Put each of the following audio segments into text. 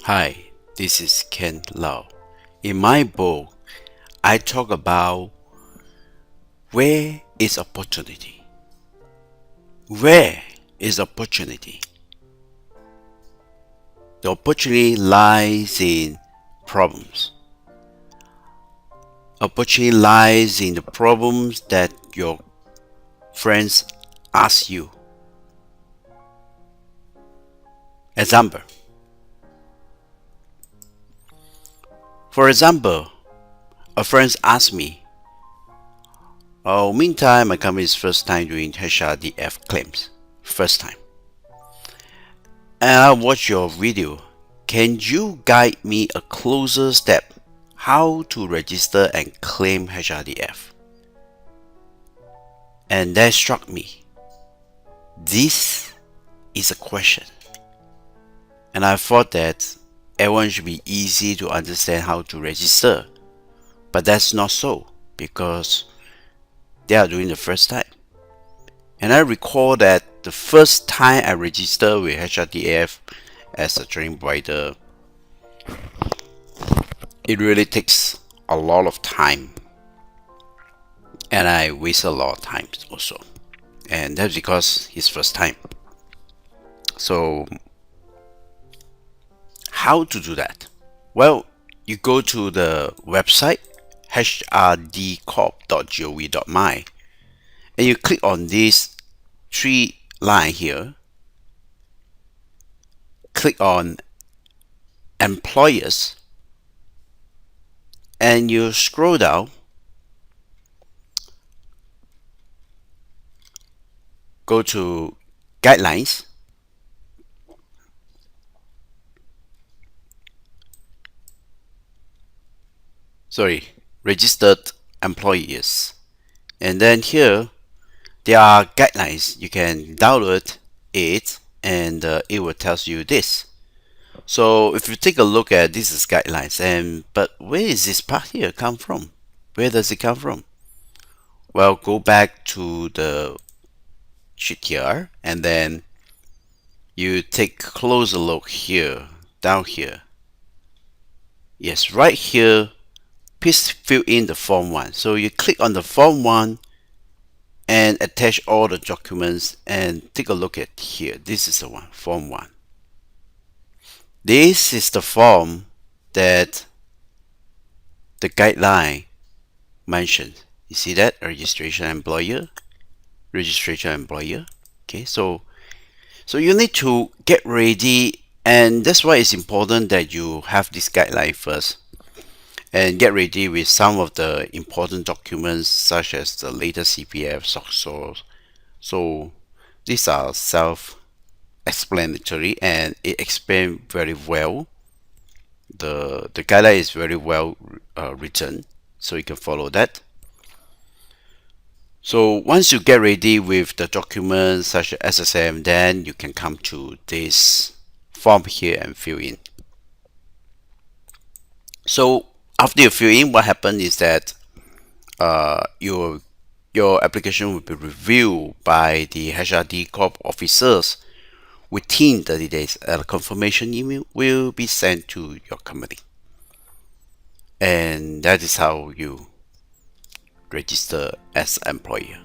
Hi, this is Ken Lau. In my book, I talk about where is opportunity. Where is opportunity? The opportunity lies in problems. Opportunity lies in the problems that your friends ask you. Example. For example, a friend asked me, "Oh, meantime, my company is first time doing HRDF claims. First time. And I watched your video. Can you guide me a closer step how to register and claim HRDF?" And that struck me. This is a question. And I thought that everyone should be easy to understand how to register. But that's not so because they are doing the first time. And I recall that the first time I registered with HRDF as a training provider, it really takes a lot of time. And I waste a lot of time also. And that's because it's first time. So how to do that? Well, you go to the website HRDCorp.gov.my and you click on this three line here. Click on employers and you scroll down, go to guidelines, registered employers, and then here there are guidelines. You can download it and it will tell you this. So if you take a look at this is guidelines, but where is this part here come from? Where does it come from? Well, go back to the sheet here and then you take a closer look here, down here. Yes, right here, please fill in the form 1. So you click on the form 1 and attach all the documents and take a look at here. This is the one, form 1. This is the form that the guideline mentioned. You see that? Registration employer. Okay, so you need to get ready, and that's why it's important that you have this guideline first and get ready with some of the important documents such as the latest CPF, source. So these are self-explanatory and it explains very well. The guideline is very well written, so you can follow that. So once you get ready with the documents such as SSM, then you can come to this form here and fill in. So after you fill in, what happens is that your application will be reviewed by the HRDCorp officers within 30 days. A confirmation email will be sent to your company. And that is how you register as an employer.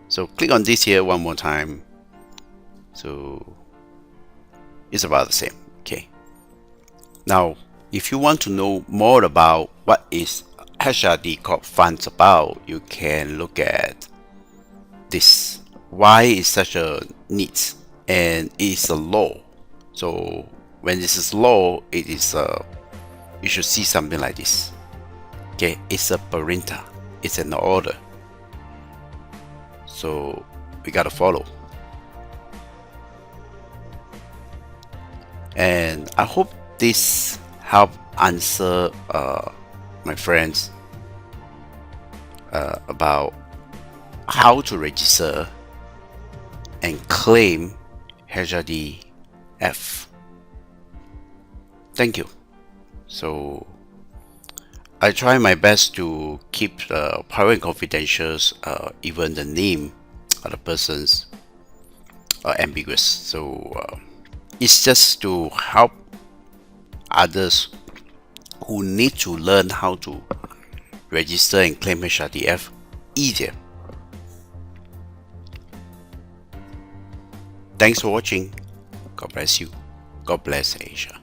So click on this here one more time. So it's about the same. Okay. Now, if you want to know more about what is HRDCorp funds about, you can look at this. Why is such a need? And it is a law. So when this is law, it is you should see something like this. Okay, it's a parental. It's an order. So we gotta follow. And I hope this help answer my friends about how to register and claim HRDF. Thank you. So I try my best to keep private and confidential, even the name of the persons ambiguous. So it's just to help others who need to learn how to register and claim HRDF easier. Thanks for watching. God bless you. God bless Asia.